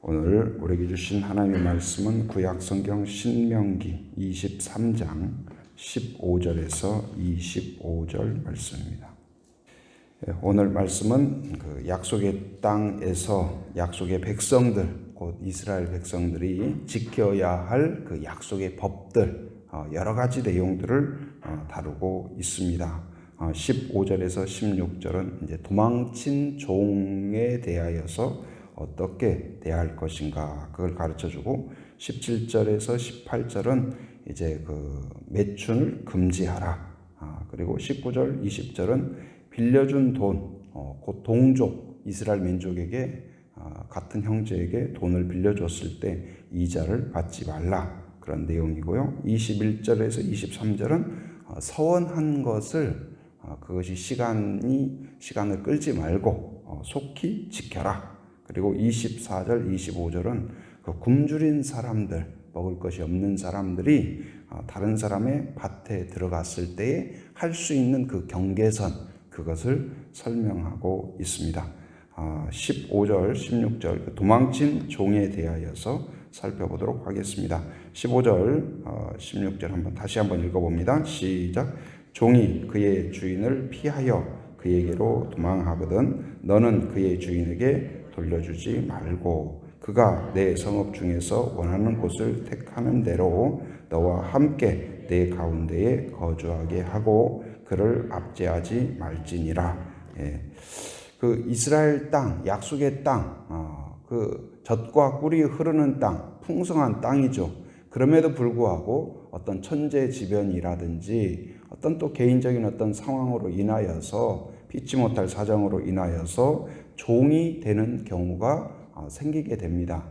오늘 우리에게 주신 하나님의 말씀은 구약성경 신명기 23장 15절에서 25절 말씀입니다. 오늘 말씀은 그 약속의 땅에서 약속의 백성들, 곧 이스라엘 백성들이 지켜야 할 그 약속의 법들, 여러 가지 내용들을 다루고 있습니다. 15절에서 16절은 이제 도망친 종에 대하여서 어떻게 대할 것인가 그걸 가르쳐주고, 17절에서 18절은 이제 그 매춘을 금지하라. 그리고 19절, 20절은 빌려준 돈, 곧 동족 이스라엘 민족에게 같은 형제에게 돈을 빌려줬을 때 이자를 받지 말라, 그런 내용이고요. 21절에서 23절은 서원한 것을 그것이 시간을 끌지 말고 속히 지켜라. 그리고 24절, 25절은 그 굶주린 사람들, 먹을 것이 없는 사람들이 다른 사람의 밭에 들어갔을 때에 할 수 있는 그 경계선, 그것을 설명하고 있습니다. 15절, 16절 도망친 종에 대하여서 살펴보도록 하겠습니다. 15절, 16절 다시 한번 읽어봅니다. 시작. 종이 그의 주인을 피하여 그에게로 도망하거든 너는 그의 주인에게 돌려주지 말고 그가 내 성읍 중에서 원하는 곳을 택하는 대로 너와 함께 내 가운데에 거주하게 하고 그를 압제하지 말지니라. 그 이스라엘 땅, 약속의 땅, 그 젖과 꿀이 흐르는 땅, 풍성한 땅이죠. 그럼에도 불구하고 어떤 천재지변이라든지 어떤 또 개인적인 어떤 상황으로 인하여서, 피치 못할 사정으로 인하여서 종이 되는 경우가 생기게 됩니다.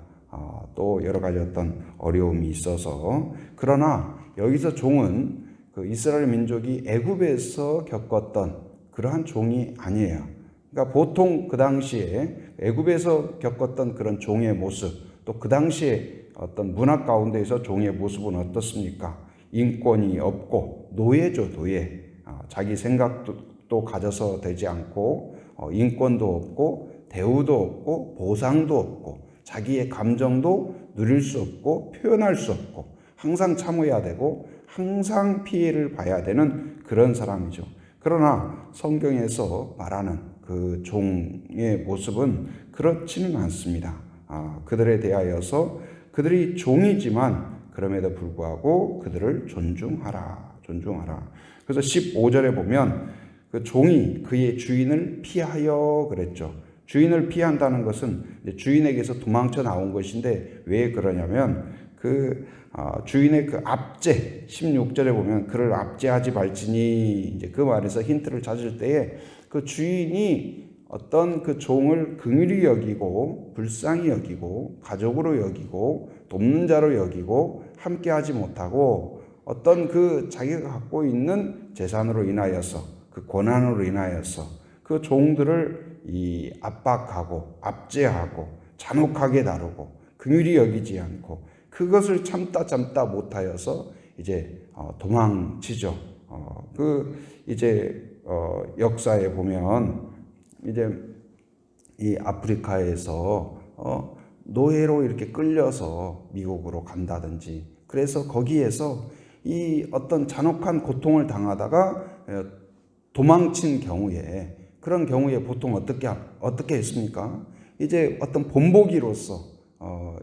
또 여러 가지 어떤 어려움이 있어서. 그러나 여기서 종은 그 이스라엘 민족이 애굽에서 겪었던 그러한 종이 아니에요. 그러니까 보통 그 당시에 애굽에서 겪었던 그런 종의 모습, 또 그 당시에 어떤 문화 가운데에서 종의 모습은 어떻습니까? 인권이 없고 노예죠, 노예. 자기 생각도 가져서 되지 않고 인권도 없고 대우도 없고 보상도 없고 자기의 감정도 누릴 수 없고 표현할 수 없고 항상 참아야 되고 항상 피해를 봐야 되는 그런 사람이죠. 그러나 성경에서 말하는 그 종의 모습은 그렇지는 않습니다. 그들에 대하여서 그들이 종이지만 그럼에도 불구하고 그들을 존중하라. 그래서 15절에 보면 그 종이 그의 주인을 피하여 그랬죠. 주인을 피한다는 것은 주인에게서 도망쳐 나온 것인데, 왜 그러냐면 그 주인의 그 압제, 16절에 보면 그를 압제하지 말지니, 이제 그 말에서 힌트를 찾을 때에 그 주인이 어떤 그 종을 긍휼히 여기고 불쌍히 여기고 가족으로 여기고 돕는 자로 여기고 함께하지 못하고 어떤 그 자기가 갖고 있는 재산으로 인하여서, 그 권한으로 인하여서 그 종들을 압박하고 압제하고 잔혹하게 다루고 긍휼히 여기지 않고 그것을 참다 못하여서 이제 도망치죠. 역사에 보면 이제 이 아프리카에서 노예로 이렇게 끌려서 미국으로 간다든지, 그래서 거기에서 이 어떤 잔혹한 고통을 당하다가 도망친 경우에, 그런 경우에 보통 어떻게 했습니까? 이제 어떤 본보기로서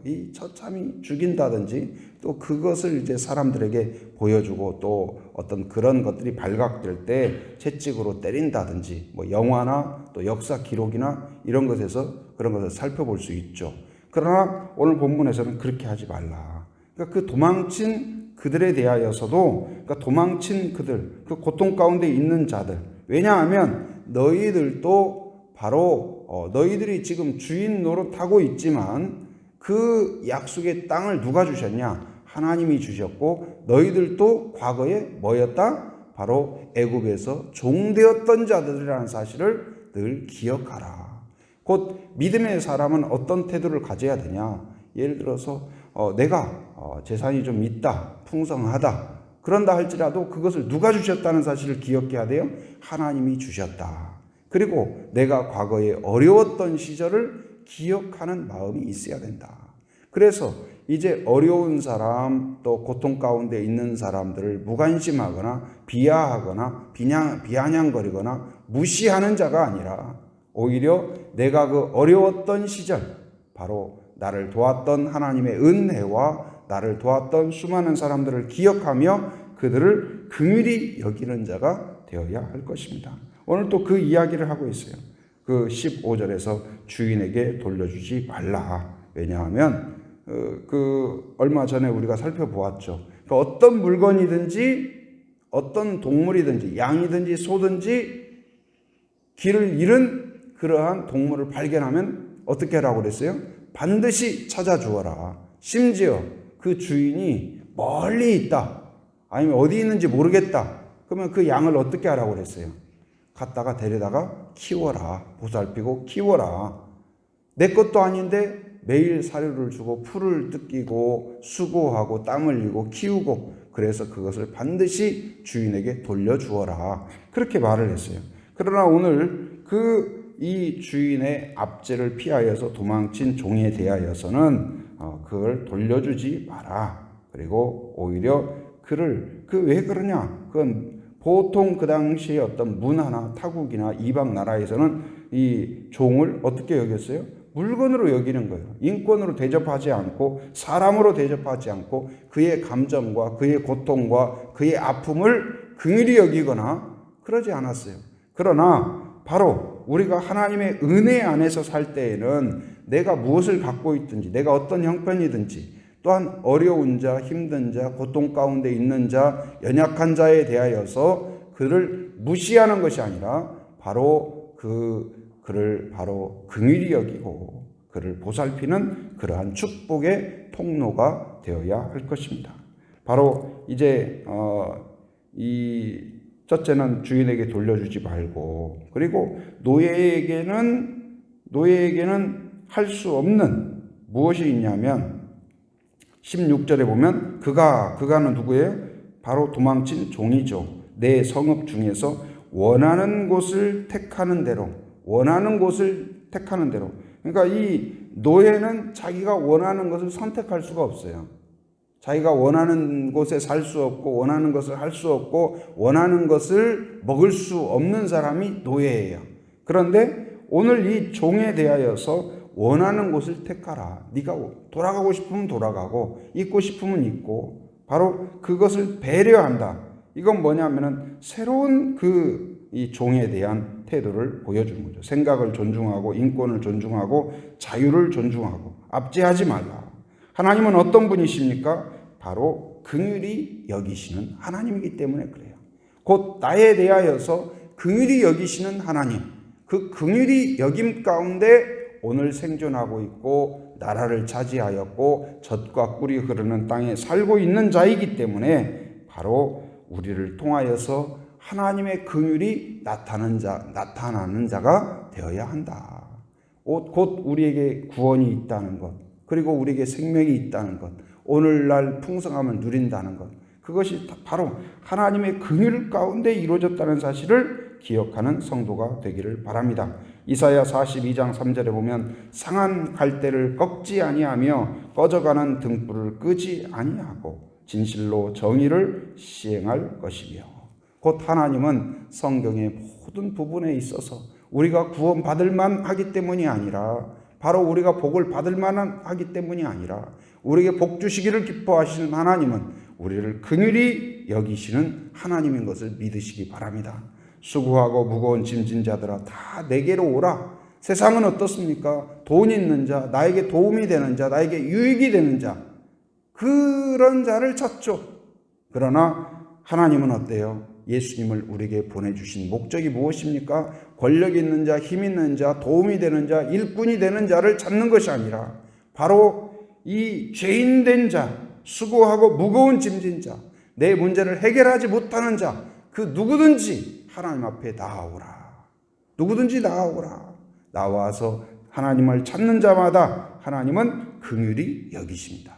이 처참히 죽인다든지, 또 그것을 이제 사람들에게 보여주고, 또 어떤 그런 것들이 발각될 때 채찍으로 때린다든지, 뭐 영화나 또 역사 기록이나 이런 것에서 그런 것을 살펴볼 수 있죠. 그러나 오늘 본문에서는 그렇게 하지 말라. 그러니까 그 도망친 그들에 대하여서도, 그러니까 도망친 그들, 그 고통 가운데 있는 자들, 왜냐하면 너희들도 바로 너희들이 지금 주인 노릇하고 있지만 그 약속의 땅을 누가 주셨냐? 하나님이 주셨고, 너희들도 과거에 뭐였다? 바로 애굽에서 종되었던 자들이라는 사실을 늘 기억하라. 곧 믿음의 사람은 어떤 태도를 가져야 되냐? 예를 들어서 내가 재산이 좀 있다, 풍성하다, 그런다 할지라도 그것을 누가 주셨다는 사실을 기억해야 돼요. 하나님이 주셨다. 그리고 내가 과거에 어려웠던 시절을 기억하는 마음이 있어야 된다. 그래서 이제 어려운 사람 또 고통 가운데 있는 사람들을 무관심하거나 비하하거나 비아냥거리거나 무시하는 자가 아니라 오히려 내가 그 어려웠던 시절 바로 나를 도왔던 하나님의 은혜와 나를 도왔던 수많은 사람들을 기억하며 그들을 긍휼히 여기는 자가 되어야 할 것입니다. 오늘 또 그 이야기를 하고 있어요. 그 15절에서 주인에게 돌려주지 말라. 왜냐하면 얼마 전에 우리가 살펴보았죠. 그러니까 어떤 물건이든지 어떤 동물이든지 양이든지 소든지 길을 잃은 그러한 동물을 발견하면 어떻게 하라고 그랬어요? 반드시 찾아주어라. 심지어 그 주인이 멀리 있다. 아니면 어디 있는지 모르겠다. 그러면 그 양을 어떻게 하라고 그랬어요? 갖다가 데려다가 키워라. 보살피고 키워라. 내 것도 아닌데 매일 사료를 주고 풀을 뜯기고 수고하고 땀 흘리고 키우고 그래서 그것을 반드시 주인에게 돌려주어라. 그렇게 말을 했어요. 그러나 오늘 이 주인의 압제를 피하여서 도망친 종에 대하여서는 그걸 돌려주지 마라. 그리고 오히려 왜 그러냐? 그건 보통 그 당시에 어떤 문화나 타국이나 이방 나라에서는 이 종을 어떻게 여겼어요? 물건으로 여기는 거예요. 인권으로 대접하지 않고 사람으로 대접하지 않고 그의 감정과 그의 고통과 그의 아픔을 긍휼히 여기거나 그러지 않았어요. 그러나 바로 우리가 하나님의 은혜 안에서 살 때에는 내가 무엇을 갖고 있든지 내가 어떤 형편이든지 또한 어려운 자, 힘든 자, 고통 가운데 있는 자, 연약한 자에 대하여서 그를 무시하는 것이 아니라 바로 그를 바로 긍휼히 여기고 그를 보살피는 그러한 축복의 통로가 되어야 할 것입니다. 바로 이제 이 첫째는 주인에게 돌려주지 말고 그리고 노예에게는 할 수 없는 무엇이 있냐면 16절에 보면 그가는 누구예요? 바로 도망친 종이죠. 내 성읍 중에서 원하는 곳을 택하는 대로 그러니까 이 노예는 자기가 원하는 것을 선택할 수가 없어요. 자기가 원하는 곳에 살 수 없고 원하는 것을 할 수 없고 원하는 것을 먹을 수 없는 사람이 노예예요. 그런데 오늘 이 종에 대하여서 원하는 곳을 택하라. 네가 돌아가고 싶으면 돌아가고 있고 싶으면 있고 바로 그것을 배려한다. 이건 뭐냐면은 새로운 이 종에 대한 태도를 보여주는 거죠. 생각을 존중하고 인권을 존중하고 자유를 존중하고 압제하지 말라. 하나님은 어떤 분이십니까? 바로 긍휼히 여기시는 하나님이기 때문에 그래요. 곧 나에 대하여서 긍휼히 여기시는 하나님, 그 긍휼히 여김 가운데 오늘 생존하고 있고 나라를 차지하였고 젖과 꿀이 흐르는 땅에 살고 있는 자이기 때문에 바로 우리를 통하여서 하나님의 긍휼이 나타나는 자가 되어야 한다. 곧 우리에게 구원이 있다는 것, 그리고 우리에게 생명이 있다는 것, 오늘날 풍성함을 누린다는 것, 그것이 바로 하나님의 긍휼 가운데 이루어졌다는 사실을 기억하는 성도가 되기를 바랍니다. 이사야 42장 3절에 보면 상한 갈대를 꺾지 아니하며 꺼져가는 등불을 끄지 아니하고 진실로 정의를 시행할 것이며 곧 하나님은 성경의 모든 부분에 있어서 우리가 구원받을 만하기 때문이 아니라 바로 우리가 복을 받을 만하기 때문이 아니라 우리에게 복 주시기를 기뻐하시는 하나님은 우리를 긍휼히 여기시는 하나님인 것을 믿으시기 바랍니다. 수고하고 무거운 짐진 자들아 다 내게로 오라. 세상은 어떻습니까? 돈 있는 자, 나에게 도움이 되는 자, 나에게 유익이 되는 자, 그런 자를 찾죠. 그러나 하나님은 어때요? 예수님을 우리에게 보내주신 목적이 무엇입니까? 권력 있는 자, 힘 있는 자, 도움이 되는 자, 일꾼이 되는 자를 찾는 것이 아니라 바로 이 죄인된 자, 수고하고 무거운 짐진 자, 내 문제를 해결하지 못하는 자, 그 누구든지 하나님 앞에 나아오라. 누구든지 나아오라. 나와서 하나님을 찾는 자마다 하나님은 긍휼히 여기십니다.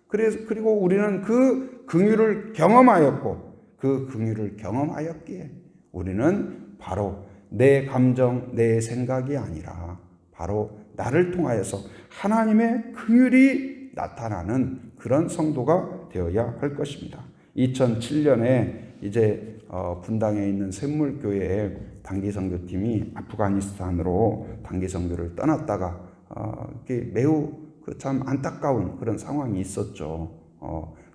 그리고 우리는 그 긍휼을 경험하였고 그 긍휼을 경험하였기에 우리는 바로 내 감정, 내 생각이 아니라 바로 나를 통하여서 하나님의 긍휼이 나타나는 그런 성도가 되어야 할 것입니다. 2007년에 이제 분당에 있는 샘물교회의 단기 선교팀이 아프가니스탄으로 단기 선교를 떠났다가 매우 참 안타까운 그런 상황이 있었죠.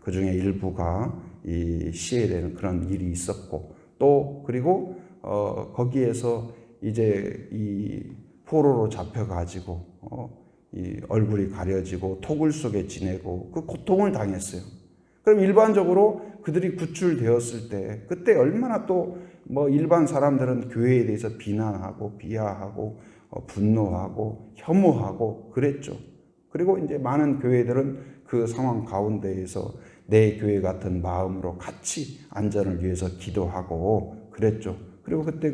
그 중에 일부가 이 시해되는 그런 일이 있었고, 또 그리고 거기에서 이제 이 포로로 잡혀가지고 이 얼굴이 가려지고 토굴 속에 지내고 그 고통을 당했어요. 그럼 일반적으로 그들이 구출되었을 때 그때 얼마나 또 뭐 일반 사람들은 교회에 대해서 비난하고 비하하고 분노하고 혐오하고 그랬죠. 그리고 이제 많은 교회들은 그 상황 가운데에서 내 교회 같은 마음으로 같이 안전을 위해서 기도하고 그랬죠. 그리고 그때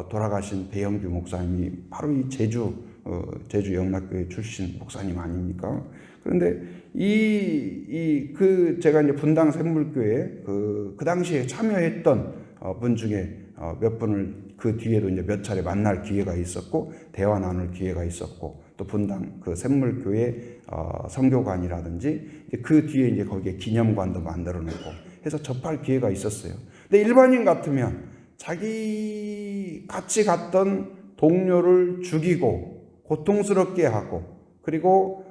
돌아가신 배영규 목사님이 바로 이 제주 영락교회 출신 목사님 아닙니까? 그런데 제가 이제 분당 샘물교회 그 당시에 참여했던 분 중에 몇 분을 그 뒤에도 이제 몇 차례 만날 기회가 있었고, 대화 나눌 기회가 있었고, 또 분당 그 샘물교회 선교관이라든지 그 뒤에 이제 거기에 기념관도 만들어 놓고 해서 접할 기회가 있었어요. 근데 일반인 같으면 자기 같이 갔던 동료를 죽이고 고통스럽게 하고, 그리고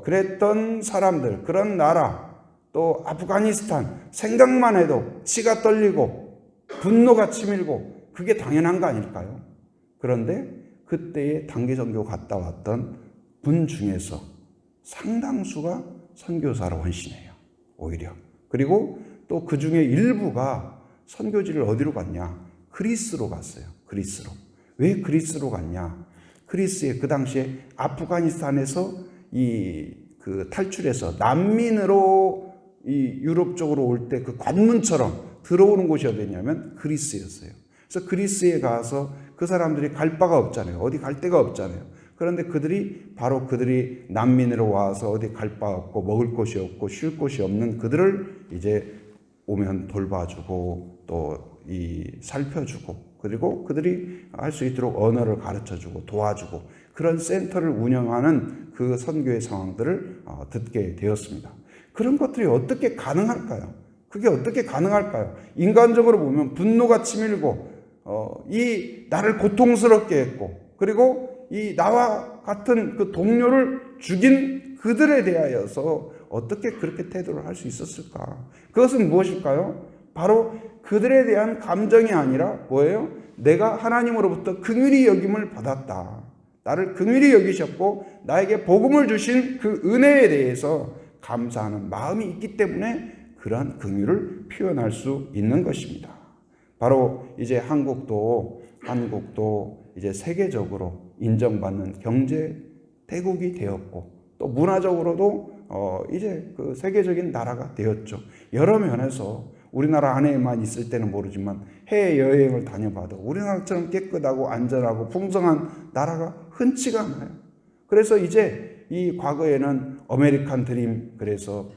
그랬던 사람들, 그런 나라, 또 아프가니스탄 생각만 해도 치가 떨리고 분노가 치밀고 그게 당연한 거 아닐까요? 그런데 그때의 단기 선교 갔다 왔던 분 중에서 상당수가 선교사로 헌신해요, 오히려. 그리고 또 그 중에 일부가 선교지를 어디로 갔냐? 그리스로 갔어요. 그리스로. 왜 그리스로 갔냐? 그리스에 그 당시에 아프가니스탄에서 탈출해서 난민으로 이 유럽 쪽으로 올 때 그 관문처럼 들어오는 곳이 어디냐면 그리스였어요. 그래서 그리스에 가서 그 사람들이 갈 바가 없잖아요. 어디 갈 데가 없잖아요. 그런데 그들이 난민으로 와서 어디 갈 바 없고 먹을 곳이 없고 쉴 곳이 없는 그들을 이제 오면 돌봐주고 또 살펴주고, 그리고 그들이 할 수 있도록 언어를 가르쳐주고 도와주고 그런 센터를 운영하는 그 선교의 상황들을 듣게 되었습니다. 그런 것들이 어떻게 가능할까요? 그게 어떻게 가능할까요? 인간적으로 보면 분노가 치밀고 나를 고통스럽게 했고, 그리고 나와 같은 그 동료를 죽인 그들에 대하여서 어떻게 그렇게 태도를 할 수 있었을까? 그것은 무엇일까요? 바로 그들에 대한 감정이 아니라 뭐예요? 내가 하나님으로부터 긍휼히 여김을 받았다. 나를 긍휼히 여기셨고 나에게 복음을 주신 그 은혜에 대해서 감사하는 마음이 있기 때문에 그러한 긍휼을 표현할 수 있는 것입니다. 바로 이제 한국도 이제 세계적으로 인정받는 경제 대국이 되었고, 또 문화적으로도 이제 그 세계적인 나라가 되었죠. 여러 면에서 우리나라 안에만 있을 때는 모르지만 해외여행을 다녀봐도 우리나라처럼 깨끗하고 안전하고 풍성한 나라가 흔치가 않아요. 그래서 이제 이 과거에는 아메리칸 드림, 그래서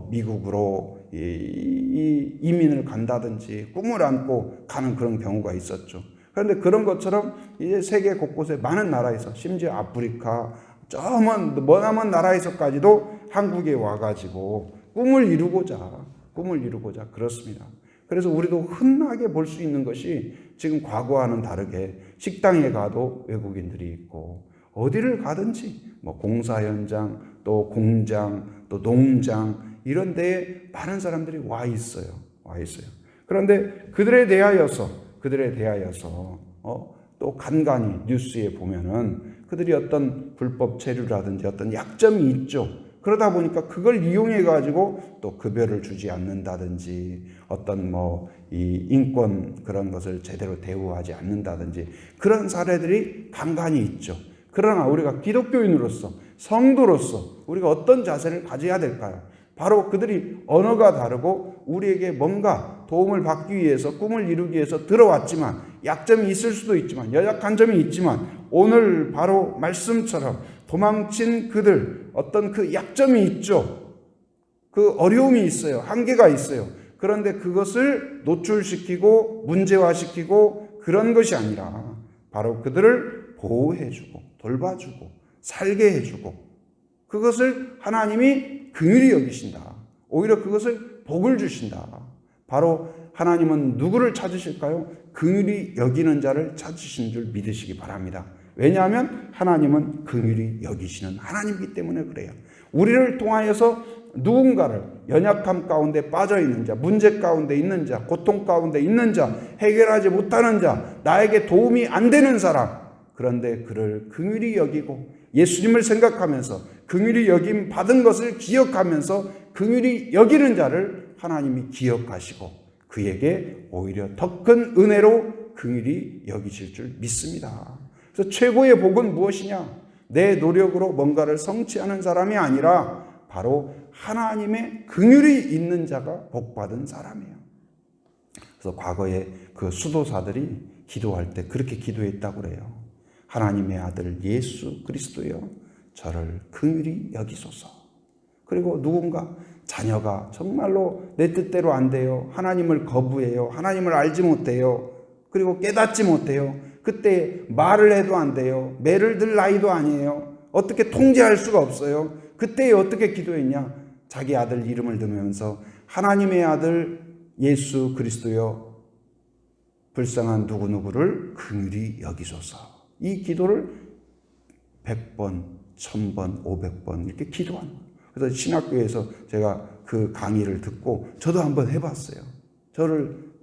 미국으로 이민을 간다든지 꿈을 안고 가는 그런 경우가 있었죠. 그런데 그런 것처럼 이제 세계 곳곳에 많은 나라에서, 심지어 아프리카 저 머나먼 나라에서까지도 한국에 와가지고 꿈을 이루고자 그렇습니다. 그래서 우리도 흔하게 볼 수 있는 것이 지금 과거와는 다르게 식당에 가도 외국인들이 있고, 어디를 가든지 공사 현장, 또 공장, 또 농장 이런 데에 많은 사람들이 와 있어요. 그런데 그들에 대하여서 또 간간히 뉴스에 보면은 그들이 어떤 불법 체류라든지 어떤 약점이 있죠. 그러다 보니까 그걸 이용해 가지고 또 급여를 주지 않는다든지 어떤 이 인권 그런 것을 제대로 대우하지 않는다든지 그런 사례들이 간간히 있죠. 그러나 우리가 기독교인으로서, 성도로서 우리가 어떤 자세를 가져야 될까요? 바로 그들이 언어가 다르고 우리에게 뭔가 도움을 받기 위해서, 꿈을 이루기 위해서 들어왔지만 약점이 있을 수도 있지만, 연약한 점이 있지만, 오늘 바로 말씀처럼 도망친 그들 어떤 그 약점이 있죠. 그 어려움이 있어요. 한계가 있어요. 그런데 그것을 노출시키고 문제화시키고 그런 것이 아니라 바로 그들을 보호해주고 돌봐주고 살게 해주고 그것을 하나님이 긍휼히 여기신다. 오히려 그것을 복을 주신다. 바로 하나님은 누구를 찾으실까요? 긍휼히 여기는 자를 찾으신 줄 믿으시기 바랍니다. 왜냐하면 하나님은 긍휼히 여기시는 하나님이기 때문에 그래요. 우리를 통하여서 누군가를 연약함 가운데 빠져 있는 자, 문제 가운데 있는 자, 고통 가운데 있는 자, 해결하지 못하는 자, 나에게 도움이 안 되는 사람, 그런데 그를 긍휼히 여기고 예수님을 생각하면서 긍휼히 여김 받은 것을 기억하면서 긍휼히 여기는 자를 하나님이 기억하시고 그에게 오히려 더 큰 은혜로 긍휼히 여기실 줄 믿습니다. 그래서 최고의 복은 무엇이냐? 내 노력으로 뭔가를 성취하는 사람이 아니라 바로 하나님의 긍휼이 있는 자가 복받은 사람이에요. 그래서 과거에 그 수도사들이 기도할 때 그렇게 기도했다고 그래요. 하나님의 아들 예수 그리스도여 저를 긍휼히 여기소서. 그리고 누군가 자녀가 정말로 내 뜻대로 안 돼요. 하나님을 거부해요. 하나님을 알지 못해요. 그리고 깨닫지 못해요. 그때 말을 해도 안 돼요. 매를 들 나이도 아니에요. 어떻게 통제할 수가 없어요. 그때 어떻게 기도했냐? 자기 아들 이름을 들으면서 하나님의 아들 예수 그리스도여 불쌍한 누구누구를 긍휼히 여기소서. 이 기도를 100번, 1000번, 500번 이렇게 기도하는 거예요. 그래서 신학교에서 제가 그 강의를 듣고 저도 한번 해봤어요.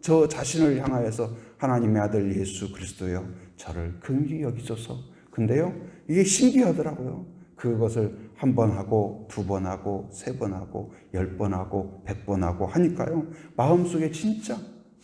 저 자신을 향하여서 하나님의 아들 예수 그리스도여 저를 긍휼히 여기소서. 근데요 이게 신기하더라고요. 그것을 한 번 하고 2번 하고 3번 하고 10번 하고 100번 하고 하니까요 마음속에 진짜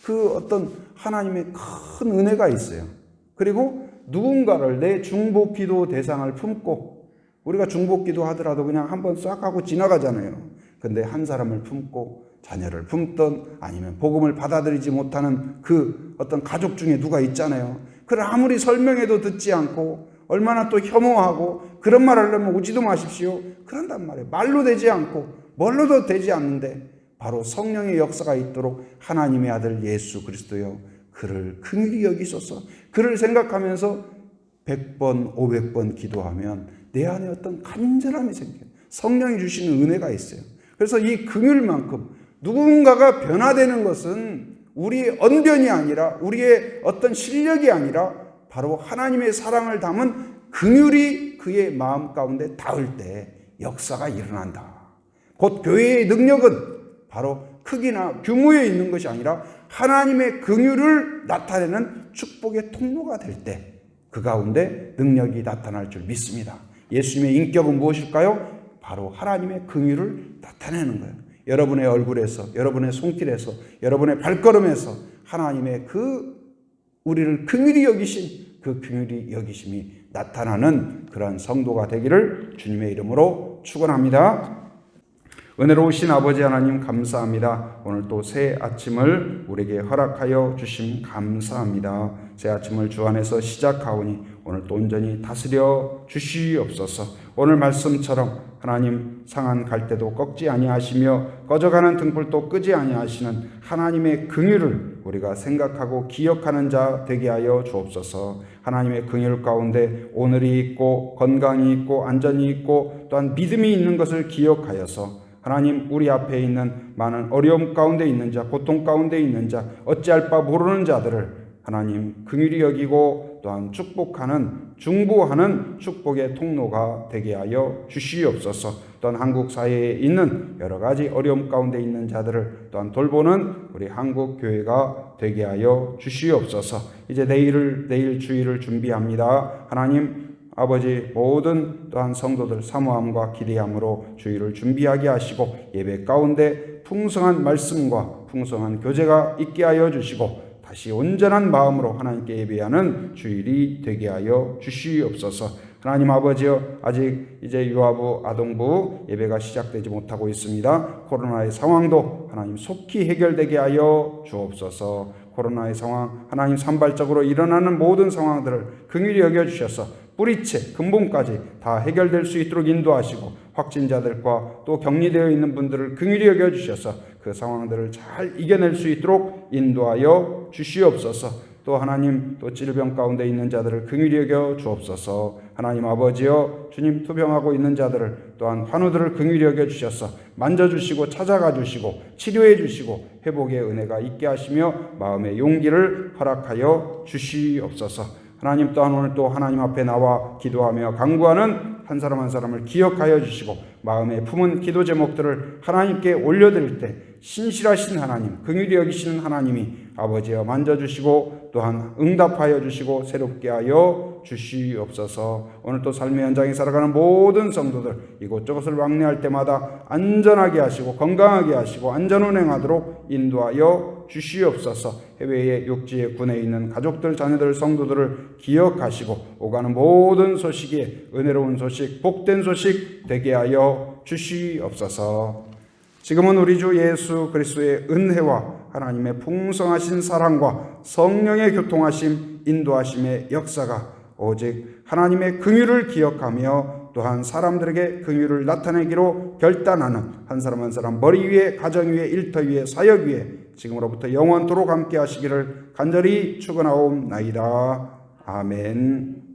그 어떤 하나님의 큰 은혜가 있어요. 그리고 누군가를 내 중보기도 대상을 품고 우리가 중보기도 하더라도 그냥 한번 싹 하고 지나가잖아요. 근데 한 사람을 품고 자녀를 품던 아니면 복음을 받아들이지 못하는 그 어떤 가족 중에 누가 있잖아요. 그걸 아무리 설명해도 듣지 않고 얼마나 또 혐오하고 그런 말 하려면 오지도 마십시오. 그런단 말이에요. 말로 되지 않고 뭘로도 되지 않는데 바로 성령의 역사가 있도록 하나님의 아들 예수 그리스도여 그를 긍휼히 여기소서. 그를 생각하면서 100번 500번 기도하면 내 안에 어떤 간절함이 생겨요. 성령이 주시는 은혜가 있어요. 그래서 이 긍휼만큼 누군가가 변화되는 것은 우리의 언변이 아니라 우리의 어떤 실력이 아니라 바로 하나님의 사랑을 담은 긍휼이 그의 마음 가운데 닿을 때 역사가 일어난다. 곧 교회의 능력은 바로 크기나 규모에 있는 것이 아니라 하나님의 긍휼을 나타내는 축복의 통로가 될 때 그 가운데 능력이 나타날 줄 믿습니다. 예수님의 인격은 무엇일까요? 바로 하나님의 긍휼을 나타내는 거예요. 여러분의 얼굴에서, 여러분의 손길에서, 여러분의 발걸음에서 하나님의 그 우리를 긍휼히 여기신 그 긍휼히 여기심이 나타나는 그런 성도가 되기를 주님의 이름으로 축원합니다. 은혜로우신 아버지 하나님 감사합니다. 오늘 또 새 아침을 우리에게 허락하여 주심 감사합니다. 새 아침을 주 안에서 시작하오니 오늘 또 온전히 다스려 주시옵소서. 오늘 말씀처럼 하나님 상한 갈대도 꺾지 아니하시며 꺼져가는 등불도 끄지 아니하시는 하나님의 긍휼을 우리가 생각하고 기억하는 자 되게 하여 주옵소서. 하나님의 긍휼 가운데 오늘이 있고 건강이 있고 안전이 있고 또한 믿음이 있는 것을 기억하여서 하나님 우리 앞에 있는 많은 어려움 가운데 있는 자, 고통 가운데 있는 자, 어찌할 바 모르는 자들을 하나님 긍휼히 여기고 또한 축복하는 중보하는 축복의 통로가 되게 하여 주시옵소서. 또한 한국 사회에 있는 여러 가지 어려움 가운데 있는 자들을 또한 돌보는 우리 한국 교회가 되게 하여 주시옵소서. 이제 내일 주일을 준비합니다. 하나님 아버지 모든 또한 성도들 사모함과 기대함으로 주일을 준비하게 하시고 예배 가운데 풍성한 말씀과 풍성한 교제가 있게 하여 주시고 다시 온전한 마음으로 하나님께 예배하는 주일이 되게 하여 주시옵소서. 하나님 아버지여 아직 이제 유아부 아동부 예배가 시작되지 못하고 있습니다. 코로나의 상황도 하나님 속히 해결되게 하여 주옵소서. 코로나의 상황 하나님 산발적으로 일어나는 모든 상황들을 긍휼히 여겨주셔서 뿌리채 근본까지 다 해결될 수 있도록 인도하시고 확진자들과 또 격리되어 있는 분들을 긍휼히 여겨주셔서 그 상황들을 잘 이겨낼 수 있도록 인도하여 주시옵소서. 또 하나님 또 질병 가운데 있는 자들을 긍휼히 여겨 주옵소서. 하나님 아버지여 주님 투병하고 있는 자들을 또한 환우들을 긍휼히 여겨 주셔서 만져주시고 찾아가 주시고 치료해 주시고 회복의 은혜가 있게 하시며 마음의 용기를 허락하여 주시옵소서. 하나님 또한 오늘 또 하나님 앞에 나와 기도하며 간구하는 한 사람 한 사람을 기억하여 주시고 마음에 품은 기도 제목들을 하나님께 올려드릴 때 신실하신 하나님, 긍휼히 여기시는 하나님이 아버지여 만져주시고 또한 응답하여 주시고 새롭게 하여 주시옵소서. 오늘 또 삶의 현장에 살아가는 모든 성도들 이곳저곳을 왕래할 때마다 안전하게 하시고 건강하게 하시고 안전운행하도록 인도하여 주시옵소서. 해외의 육지의 군에 있는 가족들, 자녀들, 성도들을 기억하시고 오가는 모든 소식이 은혜로운 소식, 복된 소식 되게 하여 주시옵소서. 지금은 우리 주 예수 그리스도의 은혜와 하나님의 풍성하신 사랑과 성령의 교통하심, 인도하심의 역사가 오직 하나님의 긍휼을 기억하며 또한 사람들에게 긍휼을 나타내기로 결단하는 한 사람 한 사람 머리 위에, 가정 위에, 일터 위에, 사역 위에 지금으로부터 영원토록 함께 하시기를 간절히 축원하옵나이다. 아멘.